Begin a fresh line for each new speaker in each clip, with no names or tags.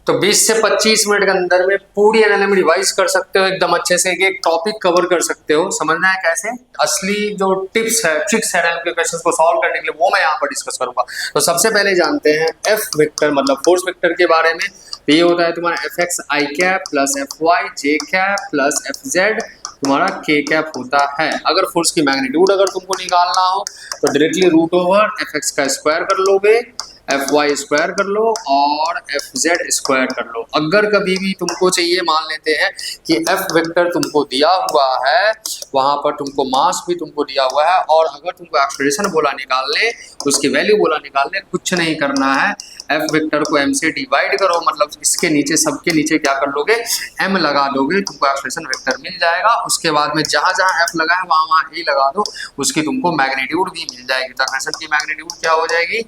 तो 20 से 25 मिनट के अंदर में पूरी एनालिसिस रिवाइज कर सकते हो एकदम अच्छे से, एक टॉपिक कवर कर सकते हो। समझना है कैसे, असली जो टिप्स है, ट्रिक्स है एनालिसिस के क्वेश्चंस को सॉल्व करने के लिए, वो मैं यहाँ पर डिस्कस करूंगा। तो सबसे पहले जानते हैं एफ वेक्टर मतलब फोर्स वेक्टर के बारे में। तो ये होता है तुम्हारा एफ एक्स आई कैप प्लस एफ वाई जे कैप प्लस एफ जेड तुम्हारा के कैप होता है। अगर फोर्स की मैग्नीट्यूड अगर तुमको निकालना हो तो directly root over F X का स्क्वायर कर लोगे, एफ वाई स्क्वायर कर लो और एफ जेड स्क्वायर कर लो। अगर कभी भी तुमको चाहिए, मान लेते हैं कि एफ वेक्टर तुमको दिया हुआ है, वहां पर तुमको मास भी तुमको दिया हुआ है, और अगर तुमको एक्सप्रेशन बोला निकालने, उसकी वैल्यू बोला निकालने, कुछ नहीं करना है, एफ वेक्टर को एम से डिवाइड करो, मतलब इसके नीचे सबके नीचे क्या कर लोगे, एम लगा दोगे, तुमको एक्सप्रेशन वेक्टर मिल जाएगा। उसके बाद में जहां जहां एफ लगा है वहां वहां ए लगा दो, उसकी तुमको मैग्नीट्यूड भी मिल जाएगी। तो एक्सप्रेशन की मैग्नीट्यूड क्या हो जाएगी,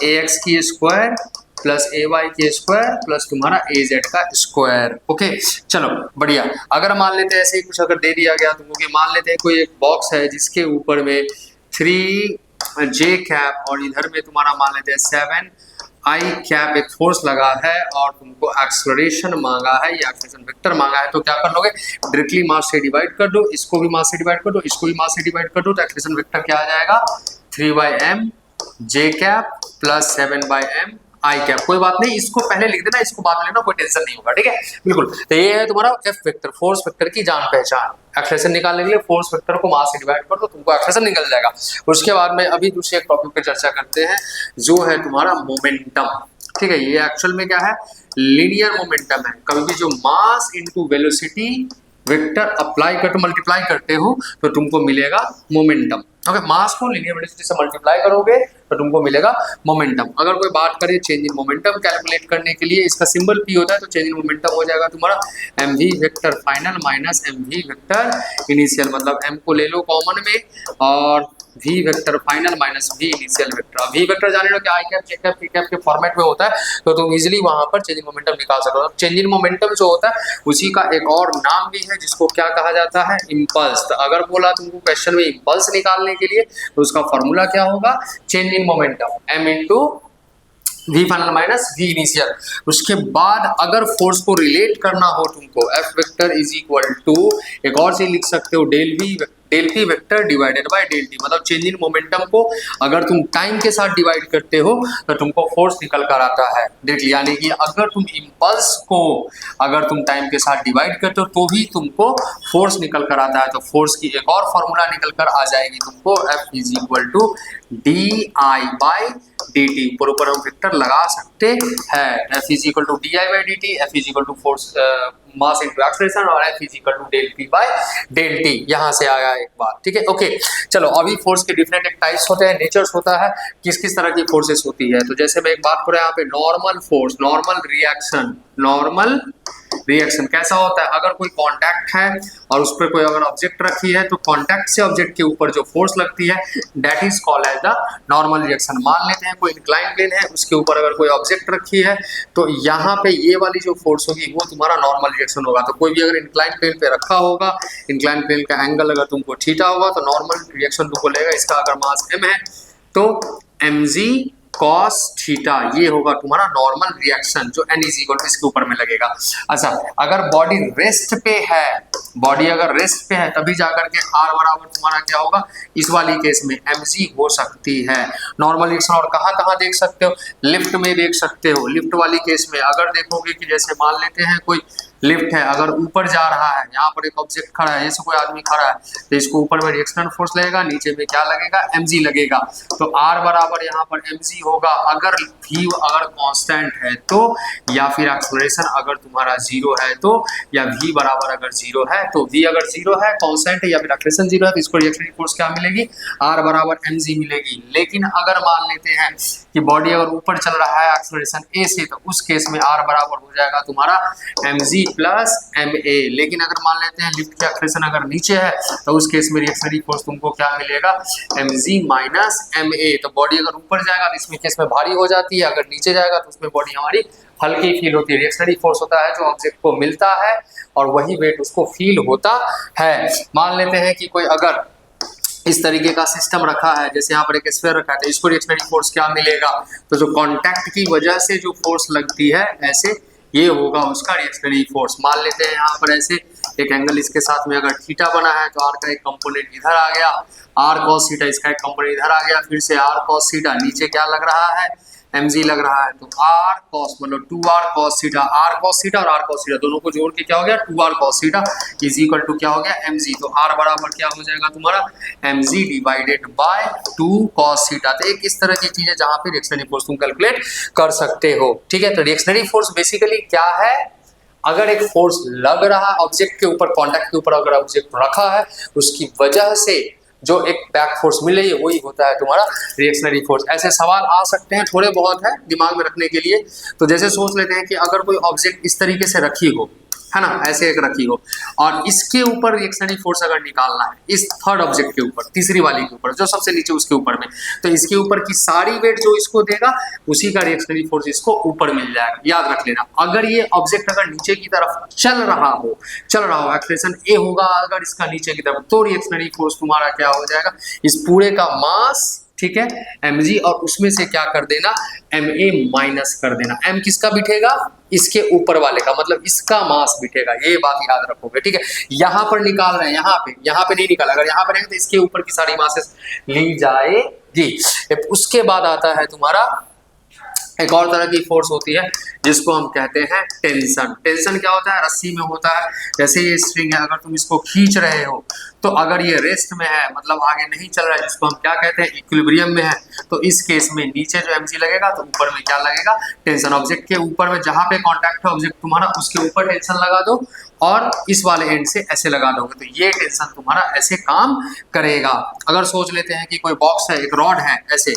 ए एक्स की स्क्वायर प्लस ए वाई की स्क्वायर प्लस तुम्हारा ए जेड का स्क्वायर। ओके चलो बढ़िया। अगर मान लेते हैं ऐसे ही कुछ अगर दे दिया गया तुमको कि मान लेते हैं कोई एक बॉक्स है जिसके ऊपर में 3 जे कैप और इधर में तुम्हारा मान लेते हैं 7 आई कैप एक फोर्स लगा है और तुमको एक्सलरेशन मांगा है या एक्सलेशन वेक्टर मांगा है, तो क्या कर लोगे, डायरेक्टली मास से डिवाइड कर दो, इसको भी मास से डिवाइड कर दो, इसको भी मास से डिवाइड कर दो, तो एक्सलेशन वेक्टर क्या आ जाएगा, 3/m जे कैप प्लस 7/m आई कैप। कोई बात नहीं, इसको पहले लिख देना, इसको बाद में लेना, कोई टेंशन नहीं होगा, ठीक है बिल्कुल। तो ये है तुम्हारा एफ वेक्टर, फोर्स वेक्टर की जान पहचान। एक्सलेशन निकालने के लिए फोर्स वेक्टर को मास से डिवाइड कर दो, तुमको एक्सलेशन निकल जाएगा। उसके बाद में अभी दूसरे एक टॉपिक पे चर्चा करते हैं जो है तुम्हारा मोमेंटम। ठीक है, ये एक्चुअल में क्या है, लीनियर मोमेंटम है। कभी भी जो mass into velocity vector apply करते मल्टीप्लाई करते हो तो तुमको मिलेगा मोमेंटम। ओके, मास को लीनियर वेलोसिटी से मल्टीप्लाई करोगे तो तुमको मिलेगा मोमेंटम। अगर कोई बात करें चेंज इन मोमेंटम कैलकुलेट करने के लिए, इसका सिंबल पी होता है, तो चेंज इन मोमेंटम हो जाएगा तुम्हारा M V vector final minus M V vector initial. मतलब एम को ले लो कॉमन में और V vector final minus V initial vector. V vector जाने लो कि I cap J cap P cap K format में होता है, तो तुम इजीली वहां पर चेंज इन मोमेंटम निकाल सकते हो। चेंज इन मोमेंटम जो होता है उसी का एक और नाम भी है जिसको क्या कहा जाता है, इम्पल्स। तो अगर बोला तुमको क्वेश्चन में इम्पल्स निकालने के लिए तो उसका फॉर्मूला क्या होगा, change in momentum M into V final minus V initial. उसके बाद अगर फोर्स को रिलेट करना हो तुमको, F vector is equal to एक और चीज लिख सकते हो, del P vector divided by del T. मतलब चेंज इन मोमेंटम को अगर तुम टाइम के साथ डिवाइड करते हो तो तुमको फोर्स निकल कर आता है डायरेक्टली। यानी कि अगर तुम इम्पल्स को अगर तुम टाइम के साथ डिवाइड करते हो तो भी तुमको फोर्स निकल कर आता है। तो फोर्स की एक और फॉर्मूला निकल कर आ जाएगी तुमको, F is equal to D I by D T. ऊपर हम वेक्टर लगा सकते हैं, F is equal to D I by D T, F is equal to force mass into acceleration और F is equal to del P by del T. यहाँ से आया एक बात, ठीक है ओके। चलो अभी फोर्स के डिफरेंट टाइप्स होते हैं, नेचर्स होता है, किस किस तरह की फोर्सेस होती है। तो जैसे मैं एक बात करूँ यहाँ पे, नॉर्मल फोर्स, नॉर्मल रिएक्शन कैसा होता है, अगर कोई कांटेक्ट है और उस पर कोई अगर ऑब्जेक्ट रखी है तो कांटेक्ट से ऑब्जेक्ट के ऊपर जो फोर्स लगती है that is called as the normal reaction. मान लेते हैं कोई इंक्लाइन प्लेन है, उसके ऊपर अगर कोई ऑब्जेक्ट रखी है तो यहाँ पे ये वाली जो फोर्स होगी वो तुम्हारा नॉर्मल रिएक्शन होगा। तो कोई भी अगर इंक्लाइन प्लेन पे रखा होगा, इंक्लाइन प्लेन का एंगल अगर तुमको थीटा होगा तो नॉर्मल रिएक्शन तुमको लेगा। इसका अगर मास m है तो mg cos थीटा, ये होगा तुम्हारा नॉर्मल रिएक्शन जो n इज इक्वल टू इसके ऊपर में लगेगा। अच्छा, अगर बॉडी रेस्ट पे है, बॉडी अगर रेस्ट पे है तभी जाकर के r बराबर तुम्हारा क्या होगा, इस वाली केस में mg हो सकती है नॉर्मल रिएक्शन। और कहाँ कहाँ देख सकते हो, लिफ्ट में देख सकते हो। लिफ्ट वाली केस में अगर देखोगे कि जैसे मान लेते हैं कोई लिफ्ट है, अगर ऊपर जा रहा है, यहाँ पर एक ऑब्जेक्ट खड़ा है, जैसे कोई आदमी खड़ा है तो इसको ऊपर में रिएक्शनल फोर्स लगेगा, नीचे में क्या लगेगा, mg लगेगा। तो r बराबर यहाँ पर mg होगा अगर v अगर कांस्टेंट है तो, या फिर एक्सेलरेशन अगर तुम्हारा 0 है तो, या v बराबर अगर 0 है तो। v अगर 0 है कांस्टेंट है या फिर एक्सेलरेशन 0 है तो इसको रिएक्शन फोर्स क्या मिलेगी, r बराबर mg मिलेगी। लेकिन अगर मान लेते हैं कि बॉडी अगर ऊपर चल रहा है एक्सेलरेशन a से, तो उस केस में r बराबर हो जाएगा तुम्हारा mg प्लस ma। लेकिन अगर मान लेते हैं लिफ्ट की एक्सेलरेशन अगर नीचे है तो उस केस में रिएक्शनरी फोर्स तुमको क्या मिलेगा, mg माइनस ma। तो बॉडी अगर ऊपर जाएगा तो इसमें केस में भारी हो जाती है, अगर नीचे जाएगा तो उसमें बॉडी हमारी हल्की फील होती है। रिएक्शनरी फोर्स होता है जो ऑब्जेक्ट को मिलता है और वही वेट उसको फील होता है। मान लेते हैं कि कोई अगर इस तरीके का सिस्टम रखा है, जैसे यहाँ पर एक स्फीयर रखा है, तो इसको रिएक्शनरी फोर्स क्या मिलेगा, तो जो कांटेक्ट की वजह से जो फोर्स लगती है ऐसे ये होगा उसका रिएक्शनरी फोर्स। मान लेते हैं यहाँ पर ऐसे एक एंगल इसके साथ में अगर थीटा बना है तो आर का एक कंपोनेंट इधर आ गया, आर कॉस थीटा इसका एक कंपोनेंट इधर आ गया, फिर से आर कॉस थीटा, नीचे क्या लग रहा है mg लग रहा है, तो आर कॉस मतलब 2r cos theta, R cos theta और आर कॉस थीटा दोनों को जोड़ के क्या हो गया 2r cos theta is equal to क्या हो गया mg। तो r बराबर क्या हो जाएगा तुम्हारा mg divided by 2 cos theta. तो एक इस तरह की चीजें जहां पे रिएक्शनरी फोर्स तुम कैलकुलेट कर सकते हो। ठीक है, तो रिएक्शनरी फोर्स बेसिकली क्या है, अगर एक फोर्स लग रहा है ऑब्जेक्ट के ऊपर, कॉन्टैक्ट के ऊपर अगर ऑब्जेक्ट रखा है, उसकी वजह से जो एक बैक फोर्स मिल रही है वही होता है तुम्हारा रिएक्शनरी फोर्स। ऐसे सवाल आ सकते हैं, थोड़े बहुत है दिमाग में रखने के लिए। तो जैसे सोच लेते हैं कि अगर कोई ऑब्जेक्ट इस तरीके से रखी हो, है ना, ऐसे एक रखी हो और इसके ऊपर रिएक्शनरी फोर्स अगर निकालना है, इस थर्ड ऑब्जेक्ट के ऊपर, तीसरी वाली के ऊपर, जो सबसे नीचे उसके ऊपर में, तो इसके ऊपर की सारी वेट जो इसको देगा उसी का रिएक्शनरी फोर्स इसको ऊपर मिल जाएगा। याद रख लेना, अगर ये ऑब्जेक्ट अगर नीचे की तरफ चल रहा हो, एक्सेलरेशन ए होगा अगर इसका नीचे की तरफ, तो रिएक्शनरी फोर्स तुम्हारा क्या हो जाएगा, इस पूरे का मास, ठीक है, mg, और उसमें से क्या कर देना ma माइनस कर देना। m किसका बिठेगा, इसके ऊपर वाले का, मतलब इसका मास बिठेगा, ये बात याद रखोगे। ठीक है, यहां पर निकाल रहे हैं, यहाँ पे नहीं निकाला, अगर यहाँ पर रहेंगे तो इसके ऊपर की सारी मासेस ली जाएगी। उसके बाद आता है तुम्हारा एक और तरह की फोर्स होती है जिसको हम कहते हैं टेंशन। टेंशन क्या होता है, रस्सी में होता है। जैसे ये स्ट्रिंग है, अगर तुम इसको खींच रहे हो तो अगर ये रेस्ट में है, मतलब आगे नहीं चल रहा है, जिसको हम क्या कहते हैं इक्विलिब्रियम में है, तो इस केस में नीचे जो mg लगेगा तो ऊपर में क्या लगेगा टेंशन। ऑब्जेक्ट के ऊपर में जहां पे कांटेक्ट है ऑब्जेक्ट तुम्हारा, उसके ऊपर टेंशन लगा दो और इस वाले एंड से ऐसे लगा दोगे, तो ये टेंशन तुम्हारा ऐसे काम करेगा। अगर सोच लेते हैं कि कोई बॉक्स है, एक रॉड है, ऐसे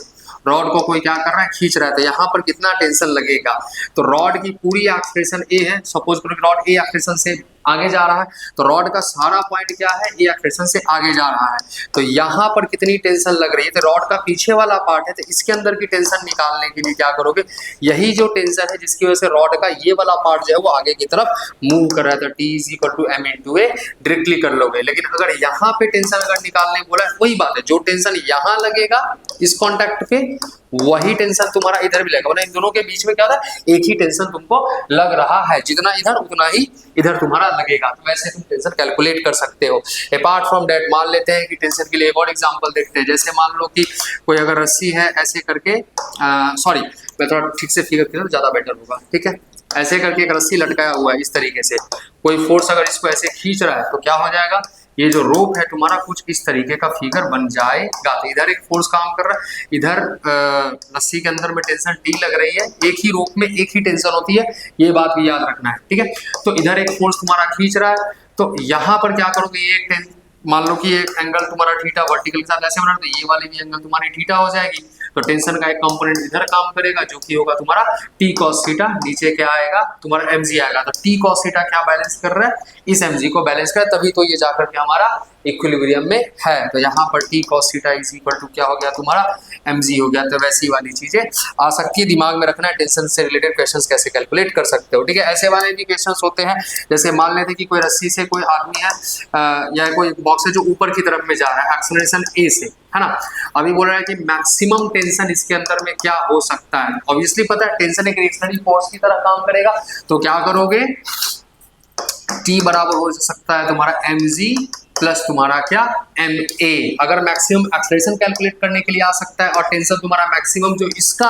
रॉड को कोई क्या कर रहा है, खींच रहा है, तो यहाँ पर कितना टेंशन लगेगा, तो रॉड की पूरी एक्सेलरेशन ए है, सपोज करो कि रॉड ए एक्सेलरेशन से आगे जा रहा है, तो रॉड का सारा पॉइंट क्या है, ए एक्सेलरेशन से आगे जा रहा है, तो यहाँ पर कितनी टेंशन लग रही है, तो रॉड का पीछे वाला पार्ट है, तो इसके अंदर की टेंशन निकालने के लिए क्या करोगे, यही जो टेंशन है जिसकी वजह से रॉड का ये वाला पार्ट जो है वो आगे की तरफ मूव कर रहा है, तो T is equal to m into A directly कर लोगे। लेकिन अगर यहाँ पे टेंशन अगर निकालने बोला है, वही बात है, जो टेंशन यहाँ लगेगा इस कॉन्टैक्ट पे, वही टेंशन तुम्हारा इधर भी लगेगा, इन दोनों के बीच में क्या होता है, एक ही टेंशन तुमको लग रहा है, जितना इधर उतना ही इधर तुम्हारा लगेगा। तो वैसे तुम टेंशन कैलकुलेट कर सकते हो। अपार्ट फ्रॉम दैट, मान लेते हैं कि टेंशन के लिए एक और एग्जांपल देखते हैं। जैसे मान लो कि कोई अगर रस्सी है ऐसे करके, सॉरी मैं थोड़ा ठीक से फिगर करूँ तो ज्यादा बेटर होगा, ठीक है, ऐसे करके एक रस्सी लटकाया हुआ है इस तरीके से, कोई फोर्स अगर इसको ऐसे खींच रहा है तो क्या हो जाएगा, ये जो रोप है तुम्हारा कुछ इस तरीके का फिगर बन जाएगा। तो इधर एक फोर्स काम कर रहा है, इधर रस्सी के अंदर में टेंशन टी लग रही है, एक ही रोप में एक ही टेंशन होती है, ये बात भी याद रखना है। ठीक है, तो इधर एक फोर्स तुम्हारा खींच रहा है, तो यहाँ पर क्या करोगे, ये मान लो कि ये एंगल तुम्हारा थीटा वर्टिकल के साथ ऐसे बना, तो ये वाली भी एंगल तुम्हारी थीटा हो जाएगी, तो टेंशन का एक कंपोनेंट इधर काम करेगा जो कि होगा तुम्हारा T cos थीटा, नीचे क्या आएगा तुम्हारा mg आएगा। तो T cos थीटा क्या बैलेंस कर रहा है, इस mg को बैलेंस कर, तभी तो ये जाकर के हमारा इक्विलिब्रियम में है। तो यहाँ पर T cos theta is equal to क्या हो गया तुम्हारा mg हो गया। तो वैसी वाली चीजें आ सकती है, दिमाग में रखना है, टेंशन से रिलेटेड क्वेश्चंस कैसे कैलकुलेट कर सकते हो। ठीक है, ऐसे वाले भी क्वेश्चंस होते हैं, जैसे मान लेते कि कोई रस्सी से कोई आदमी है या कोई बॉक्स है जो ऊपर की तरफ में जा रहा है एक्सेलरेशन ए से, है ना, अभी बोल रहा है कि मैक्सिमम टेंशन इसके अंदर में क्या हो सकता है। ऑब्वियसली पता है टेंशन एक रिएक्शनरी फोर्स की तरह काम करेगा, तो क्या करोगे, T बराबर हो सकता है तुम्हारा mg प्लस तुम्हारा क्या ma। अगर मैक्सिमम एक्सेलरेशन कैलकुलेट करने के लिए आ सकता है, और टेंशन तुम्हारा मैक्सिमम जो इसका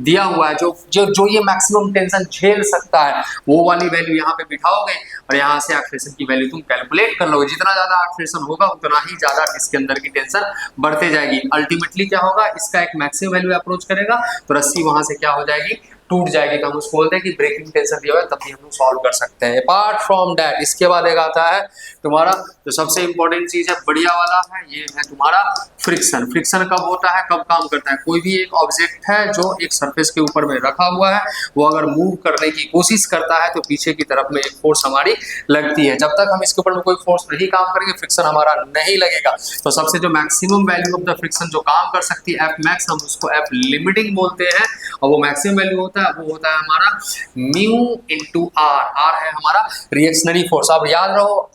दिया हुआ है, जो ये मैक्सिमम टेंशन झेल सकता है, वो वाली वैल्यू यहाँ पे बिठाओगे और यहाँ से एक्सेलरेशन की वैल्यू तुम कैलकुलेट कर लोगे। जितना ज्यादा एक्सेलरेशन होगा उतना ही ज्यादा इसके अंदर की टेंशन बढ़ते जाएगी। अल्टीमेटली क्या होगा, इसका एक मैक्सिमम वैल्यू अप्रोच करेगा तो रस्सी वहां से क्या हो जाएगी, टूट जाएगी। तो हम उसको बोलते हैं कि ब्रेकिंग टेंशन दिया हुआ है, तभी हम लोग सॉल्व कर सकते हैं। अपार्ट फ्रॉम दैट, इसके बाद एक आता है तुम्हारा जो सबसे इंपॉर्टेंट चीज है, बढ़िया वाला है, ये है तुम्हारा फ्रिक्शन। फ्रिक्शन कब होता है, कब काम करता है, कोई भी एक ऑब्जेक्ट है जो एक सरफेस के ऊपर में रखा हुआ है, वो अगर मूव करने की कोशिश करता है तो पीछे की तरफ में एक फोर्स हमारी लगती है। जब तक हम इसके ऊपर में कोई फोर्स नहीं काम करेंगे, फ्रिक्शन हमारा नहीं लगेगा। तो सबसे जो maximum value of the friction जो काम कर सकती है, एफ मैक्स, हम उसको एफ लिमिटिंग बोलते हैं, और वो मैक्सिमम वैल्यू होता है होता है वो होता है हमारा म्यू इंटू आर। आर है हमारा रिएक्शनरी फोर्स। अब याद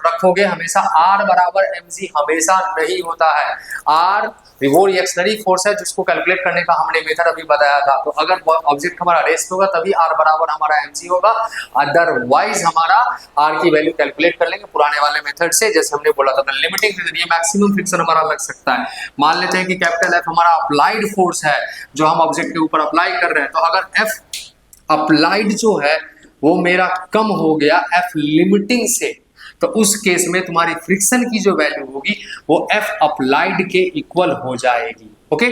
रखोगे हमेशा आर बराबर mg हमेशा नहीं होता है। आर वो रिएक्शनरी फोर्स है जिसको कैलकुलेट करने का हमने मेथड अभी बताया था। तो अगर ऑब्जेक्ट हमारा रेस्ट होगा तभी आर बराबर हमारा mg होगा, अदरवाइज हमारा आर की वैल्यू कैलकुलेट कर लेंगे पुराने वाले मेथड से, जैसे हमने बोला था लिमिटिंग के जरिए मैक्सिमम फ्रिक्शन हमारा लग सकता है। मान लेते हैं कि कैपिटल एफ हमारा अप्लाइड फोर्स है जो हम ऑब्जेक्ट के ऊपर अप्लाई कर रहे हैं, तो अगर एफ अप्लाइड जो है वो मेरा कम हो गया एफ लिमिटिंग से, तो उस केस में तुम्हारी फ्रिक्शन की जो वैल्यू होगी वो एफ अप्लाइड के इक्वल हो जाएगी। ओके,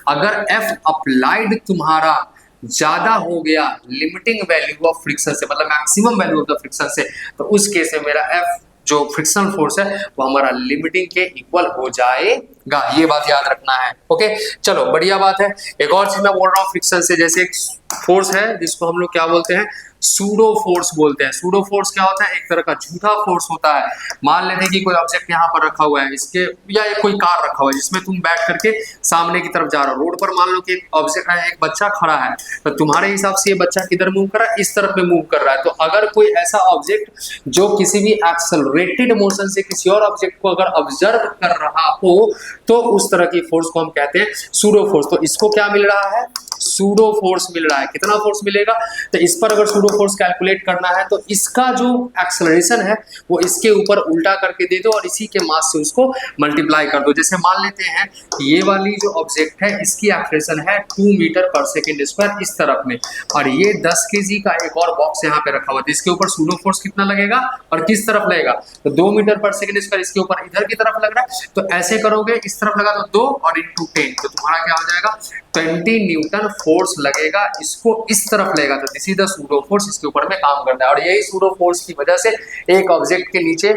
अगर एफ अप्लाइड तुम्हारा ज्यादा हो गया लिमिटिंग वैल्यू ऑफ फ्रिक्शन से, मतलब maximum value of the friction से, तो उस केस में मेरा एफ जो फ्रिक्शनल फोर्स है वो हमारा लिमिटिंग के इक्वल हो जाएगा। ये बात याद रखना है। ओके, चलो बढ़िया बात है। एक और चीज मैं बोल रहा हूँ फ्रिक्शन से, जैसे एक फोर्स है जिसको हम लोग क्या बोलते हैं, सूडो फोर्स बोलते हैं। सूडो फोर्स क्या होता है, एक तरह का झूठा फोर्स होता है। मान लेते हैं कि कोई ऑब्जेक्ट यहाँ पर रखा हुआ है, इसके या एक कोई कार रखा हुआ है जिसमें तुम बैठ करके सामने की तरफ जा रहे हो। रोड पर मान लो कि एक ऑब्जेक्ट है, एक बच्चा खड़ा है, तो तुम्हारे हिसाब से ये बच्चा किधर मूव कर रहा है, इस तरफ में मूव कर रहा है। तो अगर कोई ऐसा ऑब्जेक्ट जो किसी भी एक्सेलरेटेड मोशन से किसी और ऑब्जेक्ट को अगर ऑब्जर्व कर रहा हो, तो उस तरह की फोर्स को हम कहते हैं सूडो फोर्स। तो इसको क्या मिल रहा है, सूडो फोर्स मिल रहा है। कितना फोर्स मिलेगा, तो इस पर अगर सूडो फोर्स कैलकुलेट करना है तो इसका जो एक्सेलरेशन है वो इसके ऊपर उल्टा करके दे दो और इसी के मास से उसको मल्टीप्लाई कर दो। जैसे मान लेते हैं कि ये वाली जो ऑब्जेक्ट है इसकी एक्सेलरेशन है 2 मीटर पर सेकेंड स्क्वायर इस तरफ में, और ये 10 kg का एक और बॉक्स यहाँ पे रखा हुआ है, इसके ऊपर सूडो फोर्स कितना लगेगा और किस तरफ लगेगा, तो 2 मीटर पर सेकेंड स्क्वायर इसके ऊपर इधर की तरफ लग रहा है। तो ऐसे करोगे, इस तरफ लगा तो 2 और इंटू 10, तो तुम्हारा क्या हो जाएगा 20 न्यूटन फोर्स लगेगा। इसको इस तरफ लगेगा तो this is the pseudo force, इसके ऊपर में काम करता है। और यही सूडो फोर्स की वजह से एक ऑब्जेक्ट के नीचे,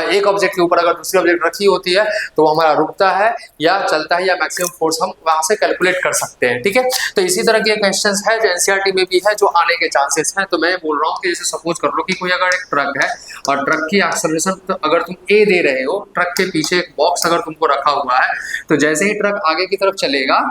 एक ऑब्जेक्ट के ऊपर अगर दूसरी ऑब्जेक्ट रखी होती है तो वो हमारा रुकता है या चलता है, या मैक्सिमम फोर्स हम वहां से कैलकुलेट कर सकते हैं। ठीक है, तो इसी तरह के क्वेश्चंस है जो एनसीईआरटी में भी है, जो आने के चांसेस हैं। तो मैं बोल रहा हूँ कि जैसे सपोज कर लो कि कोई अगर एक ट्रक है और ट्रक की एक्सेलरेशन तो अगर तुम ए दे रहे हो, ट्रक के पीछे एक बॉक्स अगर तुमको रखा हुआ है, तो जैसे ही ट्रक आगे की तरफ चलेगा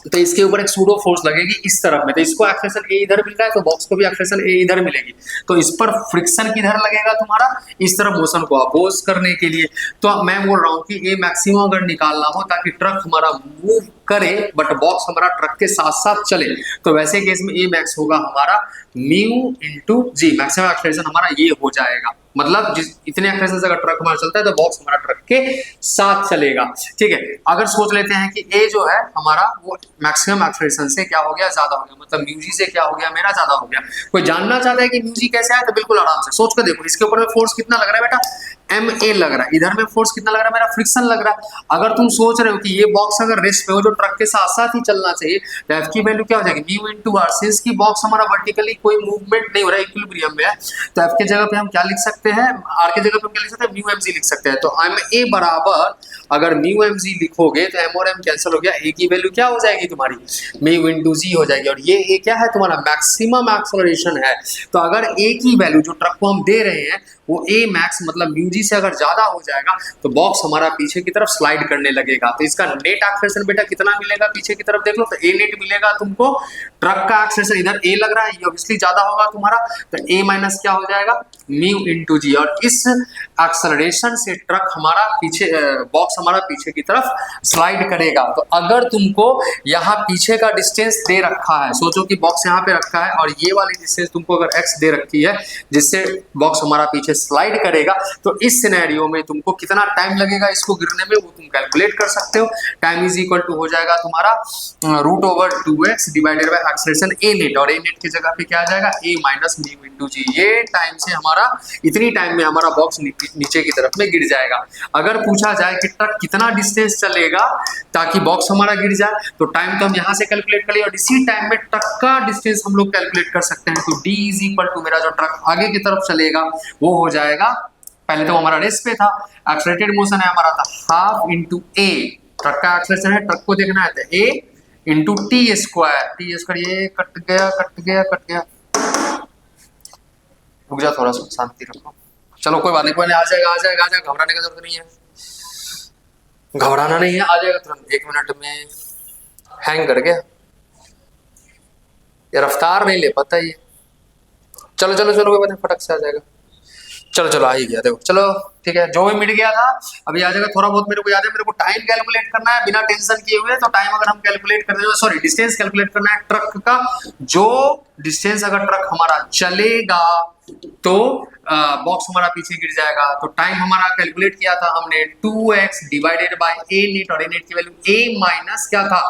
तो इसके ऊपर एक सूडो फोर्स लगेगी इस तरफ में, तो इसको एक्सेलरेशन ए इधर मिल रहा है तो बॉक्स को भी एक्सेलरेशन ए इधर मिलेगी। तो इस पर फ्रिक्शन किधर लगेगा तुम्हारा, इस तरफ मोशन को अपोज करने के लिए। तो मैं बोल रहा हूँ कि ए मैक्सिमम अगर निकालना हो ताकि ट्रक हमारा मूव करे बट बॉक्स हमारा ट्रक के साथ साथ चले, तो वैसे केस में ए मैक्स होगा हमारा म्यू इंटू जी, मैक्सिमम एक्सेलरेशन हमारा ये हो जाएगा। मतलब जिस इतने एक्सेलरेशन से अगर ट्रक हमारा चलता है तो बॉक्स हमारा ट्रक के साथ चलेगा। ठीक है, अगर सोच लेते हैं कि ए जो है हमारा वो मैक्सिमम एक्सेलरेशन से क्या हो गया, ज्यादा हो गया, मतलब म्यूजी से क्या हो गया, मेरा ज्यादा हो गया। कोई जानना चाहता है कि म्यूजी कैसे है, तो बिल्कुल आराम से सोच कर देखो, इसके ऊपर में फोर्स कितना लग रहा है बेटा, MA लग रहा है, इधर में फोर्स कितना लग रहा है, मेरा फ्रिक्शन लग रहा है। अगर तुम सोच रहे हो कि ये बॉक्स अगर रेस्ट पे हो जो ट्रक के साथ साथ ही चलना चाहिए, तो एफ की वैल्यू क्या हो जाएगी, म्यू इंटू आर। सिंस की बॉक्स हमारा वर्टिकली कोई मूवमेंट नहीं हो रहा है, इक्विलिब्रियम में है, तो एफ के जगह पे हम क्या लिख सकते हैं, आर के जगह पे हम क्या लिख सकते हैं, म्यू एम जी लिख सकते हैं। तो MA बराबर अगर म्यू एम जी लिखोगे तो एम और एम कैंसिल हो गया, ए की वैल्यू क्या हो जाएगी तुम्हारी, म्यू इंटू जी हो जाएगी। और ये ए क्या है तुम्हारा मैक्सिमम एक्सेलरेशन है। तो अगर ए की वैल्यू जो ट्रक को हम दे रहे हैं वो ए मैक्स मतलब म्यू जी से अगर ज्यादा हो जाएगा तो बॉक्स हमारा पीछे की तरफ स्लाइड करने लगेगा। तो इसका नेट एक्सेलरेशन बेटा कितना मिलेगा, पीछे की तरफ देख लो, तो ए नेट मिलेगा तुमको। ट्रक का एक्सेलरेशन इधर ए लग रहा है, ये ऑब्वियसली ज्यादा होगा तुम्हारा, तो ए माइनस क्या हो जाएगा, म्यू इंटू जी। और इस एक्सेलरेशन से ट्रक हमारा पीछे, बॉक्स हमारा पीछे की तरफ स्लाइड करेगा। तो अगर तुमको यहाँ पीछे का डिस्टेंस दे रखा है, सोचो कि बॉक्स यहाँ पे रखा है और ये वाली डिस्टेंस तुमको अगर एक्स दे रखी है जिससे बॉक्स हमारा पीछे स्लाइड करेगा, तो इस सिनेरियो में तुमको कितना टाइम लगेगा इसको गिरने में वो तुम कैलकुलेट कर सकते हो। टाइम इज इक्वल टू हो जाएगा तुम्हारा √2x डिवाइडेड बाय एक्सेलरेशन ए नेट, और ए नेट की जगह पे क्या आ जाएगा, ए माइनस म्यू इंटू जी। ये टाइम से हमारा इतनी टाइम में हमारा बॉक्स नीचे की तरफ में गिर जाएगा। अगर पूछा जाए कि ट्रक कितना डिस्टेंस चलेगा ताकि बॉक्स हमारा गिर जाए, तो टाइम तो हम यहाँ से कैलकुलेट कर लिए और इसी टाइम में ट्रक का डिस्टेंस हम लोग कैलकुलेट कर सकते हैं। तो d इज इक्वल टू मेरा जो ट्रक आगे की तरफ चलेगा वो हो जाएगा, पहले तो हमारा रेस्ट पे था, एक्सेलरेटेड मोशन है हमारा था हाफ इंटू ए, ट्रक का एक्सेलरेशन है, ट्रक को देखना है तो ए इंटू टी स्क्वायर, ये कट गया। रुक जा थोड़ा सा, शांति रखो। चलो कोई बात नहीं, आ जाएगा, घबराने की जरूरत नहीं है, घबराना नहीं है, आ जाएगा तुरंत, 1 मिनट में। हैंग कर गया, ये रफ्तार नहीं ले पाता ये। चलो चलो चलो, कोई बात नहीं, फटक से आ जाएगा। चलो चलो, आ ही गया, देखो चलो ठीक है, जो भी मिट गया था अभी आ जाएगा। थोड़ा बहुत मेरे को याद है, मेरे को टाइम कैलकुलेट करना है बिना टेंशन किए हुए। तो टाइम अगर हम कैलकुलेट कर रहे हो, सॉरी डिस्टेंस कैलकुलेट करना है ट्रक का। जो डिस्टेंस अगर ट्रक हमारा चलेगा तो बॉक्स हमारा पीछे गिर जाएगा। तो टाइम हमारा कैलकुलेट किया था हमने 2x divided by A net, और ए नेट की वैल्यू ए माइनस क्या था,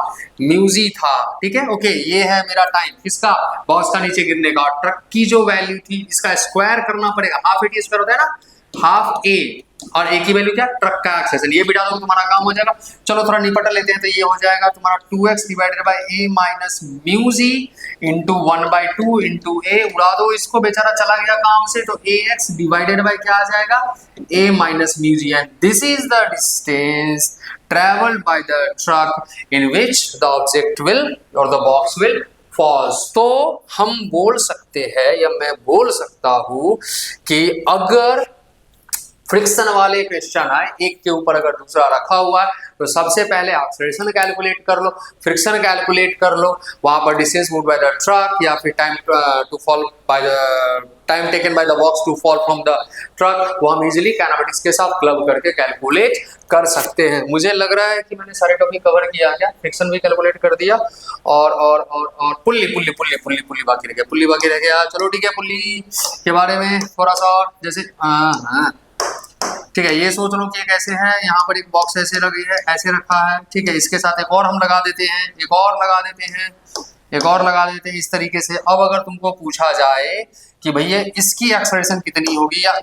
म्यूजी था। ठीक है, ओके, ये है मेरा टाइम किसका, बॉक्स का नीचे गिरने का। और ट्रक की जो वैल्यू थी इसका स्क्वायर करना पड़ेगा, हाफ ए टी स्क्वायर होता है ना, हाफ ए, और ए की वैल्यू क्या, ट्रक का एक्सेलेरेशन। ये बिठा दो तो तुम्हारा काम हो जाएगा। चलो थोड़ा निपट लेते हैं। तो ये हो जाएगा तुम्हारा 2x divided by A minus mu G into 1/2 into A. उड़ा दो इसको, बेचारा चला गया काम से। तो ax डिवाइडेड बाय क्या आ जाएगा, a minus mu G. And this is the distance travelled by the truck in which the object will और द बॉक्स विल फॉल्स। तो हम बोल सकते हैं, या मैं बोल सकता हूं कि अगर फ्रिक्शन वाले क्वेश्चन है, एक के ऊपर अगर दूसरा रखा हुआ है, तो सबसे पहले एक्सेलरेशन कैलकुलेट कर लो, फ्रिक्शन कैलकुलेट कर लो, वहां पर distance moved by the truck या फिर time to fall by the time taken by the box to fall from the truck, वो हम इजीली काइनेमेटिक्स के साथ क्लब करके कैलकुलेट कर सकते हैं। मुझे लग रहा है कि मैंने सारे टॉपिक कवर किया क्या, फ्रिक्शन भी कैलकुलेट कर दिया, और pulley pulley pulley pulley pulley बाकी रह गया, पुल्ली बाकी रह गया। चलो ठीक है, पुल्ली के बारे में थोड़ा सा और, जैसे हाँ ठीक है, ये सोच लो कि कैसे है, यहाँ पर एक बॉक्स ऐसे लगी है, ऐसे रखा है, ठीक है, इसके साथ एक और हम लगा देते हैं, एक और लगा देते हैं, एक और लगा देते हैं इस तरीके से। अब अगर तुमको पूछा जाए कि भैया इसकी एक्सेलरेशन कितनी होगी, या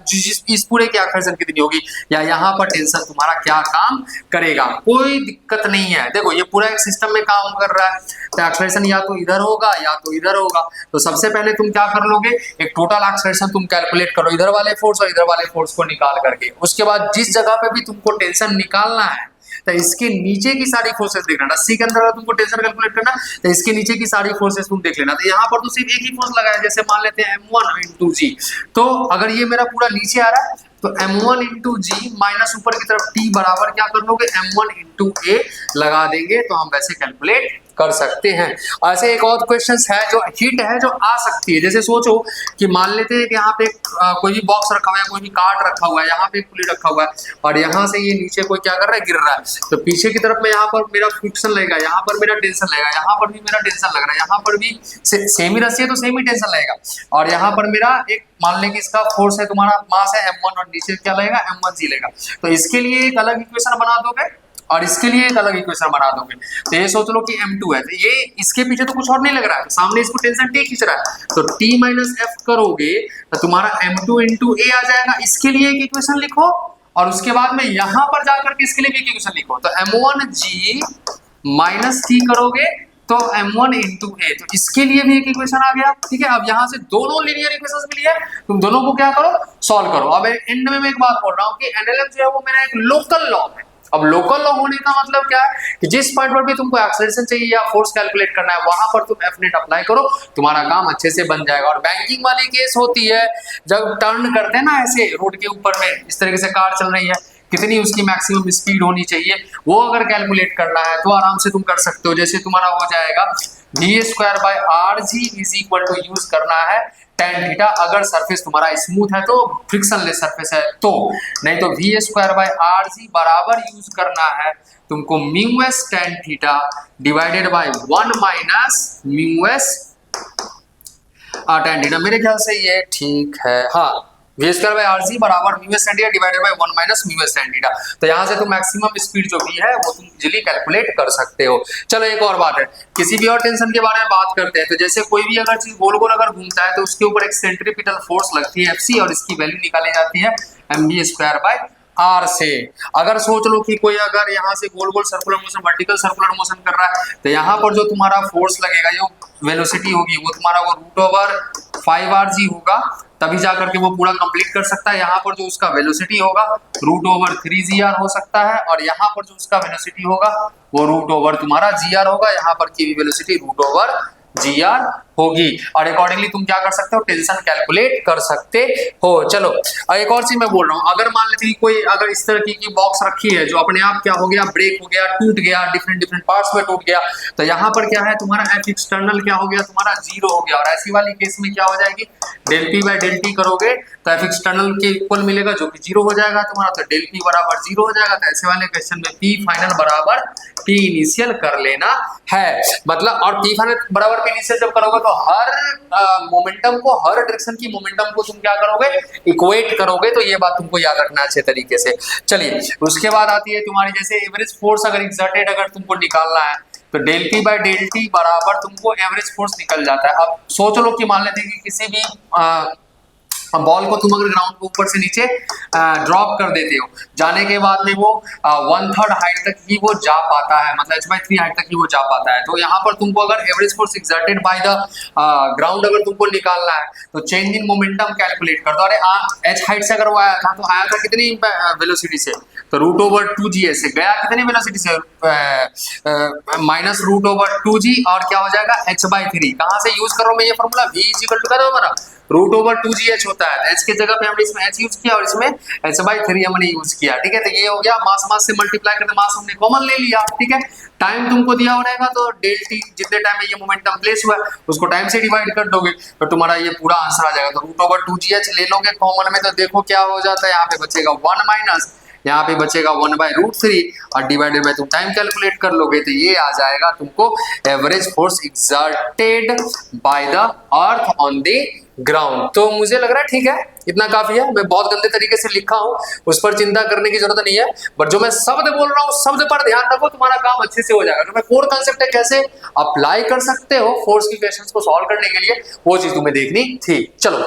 इस पूरे की एक्सेलरेशन कितनी होगी, या यहाँ पर टेंशन तुम्हारा क्या काम करेगा, कोई दिक्कत नहीं है। देखो ये पूरा एक सिस्टम में काम कर रहा है, तो एक्सेलरेशन या तो इधर होगा या तो इधर होगा। तो सबसे पहले तुम क्या कर लोगे, एक टोटल एक्सेलरेशन तुम कैलकुलेट करो, इधर वाले फोर्स और इधर वाले फोर्स को निकाल करके। उसके बाद जिस जगह पे भी तुमको टेंशन निकालना है, तो इसके नीचे की सारी फोर्सेस देख लेना। रस्सी के अंदर अगर तुमको टेंशन कैलकुलेट करना, तो इसके नीचे की सारी फोर्सेस तुम देख लेना। तो यहाँ पर तो सिर्फ एक ही फोर्स लगाया, जैसे मान लेते हैं m1 इंटू जी। तो अगर ये मेरा पूरा नीचे आ रहा है, तो m1 इंटू जी माइनस ऊपर की तरफ t बराबर क्या कर लोगे, m1 इंटू ए लगा देंगे। तो हम वैसे कैलकुलेट कर सकते हैं। ऐसे एक और क्वेश्चन है जो हिट है, जो आ सकती है। जैसे सोचो कि मान लेते हैं कि यहाँ पे कोई भी बॉक्स रखा हुआ है, कोई भी कार्ड रखा हुआ है, यहाँ पे एक पुली रखा हुआ है, और यहाँ से ये नीचे कोई क्या कर रहा है, गिर रहा है। तो पीछे की तरफ में यहाँ पर मेरा फ्रिक्शन लगेगा, यहाँ पर मेरा टेंशन लगेगा, यहाँ पर भी मेरा टेंशन लग रहा है, यहाँ पर भी सेम ही रस्सी है तो सेम ही टेंशन लगेगा। और यहाँ पर मेरा एक मान लें कि इसका फोर्स है, तुम्हारा मास है m1, और नीचे क्या लगेगा, m1g लगेगा। तो इसके लिए एक अलग इक्वेशन बना दोगे और इसके लिए एक अलग इक्वेशन बना दोगे। तो ये सोच लो कि m2 है, तो ये इसके पीछे तो कुछ और नहीं लग रहा है, सामने इसको टेंशन t खींच रहा है। तो t माइनस एफ करोगे तो तुम्हारा m2 इंटू ए आ जाएगा। इसके लिए एक इक्वेशन लिखो, और उसके बाद में यहाँ पर जाकर के इसके लिए भी एक इक्वेशन लिखो। तो m1g माइनस t करोगे तो m1 इंटू ए, तो इसके लिए भी एक इक्वेशन आ गया। ठीक है, अब यहाँ से दोनों लीनियर इक्वेशंस मिली है, तुम दोनों को क्या करो, सॉल्व करो। अब एंड में मैं एक बात बोल रहा हूँ कि एनएलएम जो है वो मेरा एक लोकल लॉ है। अब लोकल लॉ होने का मतलब क्या है कि जिस पॉइंट पर भी तुमको एक्सेलरेशन चाहिए या फोर्स कैलकुलेट करना है, वहां पर तुम एफ नेट अप्लाई करो, तुम्हारा काम अच्छे से बन जाएगा। और बैंकिंग वाली केस होती है, जब टर्न करते हैं ना ऐसे रोड के ऊपर में, इस तरीके से कार चल रही है, कितनी उसकी मैक्सिमम स्पीड होनी चाहिए, वो अगर कैलकुलेट करना है तो आराम से तुम कर सकते हो। जैसे तुम्हारा हो जाएगा v²/rg is equal to use करना है tan थीटा, अगर सरफेस तुम्हारा स्मूथ है तो, फ्रिक्शन लेस सरफेस है तो, नहीं तो v²/rg बराबर यूज करना है तुमको μs tan theta divided by 1 minus μs tan theta. मेरे ख्याल से ये ठीक है, हाँ, v²/rg बराबर μs tan theta divided by 1 minus μs tan theta. तो यहाँ से तुम मैक्सिमम स्पीड जो भी है वो तुम इजीली कैलकुलेट कर सकते हो। चलो एक और बात है, किसी भी और टेंशन के बारे में बात करते हैं। तो जैसे कोई भी अगर चीज गोल गोल अगर घूमता है तो उसके ऊपर एक सेंट्रीपिटल फोर्स लगती है Fc, और इसकी वैल्यू निकाली जाती है mv²/r से। अगर सोच लो कि कोई अगर यहाँ से गोल गोल circular motion, vertical circular motion कर रहा है, तो यहाँ पर जो तुम्हारा फोर्स लगेगा, जो वेलोसिटी होगी, वो तुम्हारा वो √5rg होगा, तभी जाकर के वो पूरा कंप्लीट कर सकता है। यहाँ पर जो उसका वेलोसिटी होगा √3gr हो सकता है, और यहाँ पर जो उसका वेलोसिटी होगा वो √तुम्हारा gr होगा। यहाँ पर की वेलोसिटी GR होगी और अकॉर्डिंगली तुम क्या कर सकते हो, टेंशन कैलकुलेट कर सकते हो। चलो एक और चीज मैं बोल रहा हूँ, अगर मान लेते कोई अगर इस तरह की बॉक्स रखी है जो अपने आप क्या हो गया, ब्रेक हो गया, टूट गया, डिफरेंट डिफरेंट पार्ट्स में टूट गया, तो यहाँ पर क्या है तुम्हारा एफ एक्सटर्नल क्या हो गया, तुम्हारा 0 हो गया। और ऐसी वाली केस में क्या हो जाएगी, del P by del T करोगे तो एफ एक्सटर्नल के इक्वल मिलेगा जो कि 0 हो जाएगा तुम्हारा, तो डेल पी बराबर 0 हो जाएगा। तो ऐसे वाले क्वेश्चन में पी फाइनल बराबर पी इनिशियल कर लेना है, मतलब और पी फाइनल बराबर पी इनिशियल जब करोगे तो हर मोमेंटम को, हर डायरेक्शन की मोमेंटम को तुम क्या करोगे, इक्वेट करोगे। तो ये बात तुमको याद रखना अच्छे तरीके से। चलिए उसके बाद आती है तुम्हारी जैसे एवरेज फोर्स अगर एक्सर्टेड अगर तुमको निकालना है तो del P by del T बराबर तुमको एवरेज फोर्स निकल जाता है। अब सोच लो कि मान लेते हैं कि किसी भी बॉल को तुम अगर ग्राउंड के ऊपर से नीचे ड्रॉप कर देते हो, जाने के बाद में वो 1/3 हाइट तक ही वो जा पाता है, मतलब h/3 हाइट तक ही वो जा पाता है। तो यहाँ पर तुमको अगर average force exerted by the ground अगर तुमको निकालना है तो चेंज इन मोमेंटम कैलकुलेट कर दो। अरे h हाइट से अगर वो आया था तो आया था कितनी वेलोसिटी से, तो √2/2g से गया कितनी वेलोसिटी से, -√2g और क्या हो जाएगा h/3। कहाँ से यूज कर रहा हूँ मैं ये फॉर्मूला, v = हमारा √2/2gh होता है, h की जगह पे हमने इसमें h यूज किया और इसमें h/3 हमने यूज किया। ठीक है, तो ये हो गया मास मास से मल्टीप्लाई करके मास हमने कॉमन ले लिया। ठीक है, टाइम तुमको दिया हो रहेगा तो डेल टी जितने टाइम में ये मोमेंटम प्लेस हुआ है उसको टाइम से डिवाइड कर दोगे तो तुम्हारा ये पूरा आंसर आ जाएगा। तो √2gh ले लोगे कॉमन में तो देखो क्या हो जाता है, यहाँ पे बचेगा 1 माइनस, यहाँ पे बचेगा 1/√3 और डिवाइडेड बाय तुम टाइम कैलकुलेट कर लोगे तो ये आ जाएगा तुमको average force exerted by the earth on the ground. तो मुझे लग रहा है ठीक है, इतना काफी है। मैं बहुत गंदे तरीके से लिखा हूं, उस पर चिंता करने की जरूरत नहीं है, बट जो मैं शब्द बोल रहा हूं शब्द पर ध्यान रखो, तुम्हारा काम अच्छे से हो जाएगा। तो मैं कोर कॉन्सेप्ट है कैसे अप्लाई कर सकते हो फोर्स की क्वेश्चंस को सॉल्व करने के लिए, वो चीज तुम्हें देखनी थी। चलो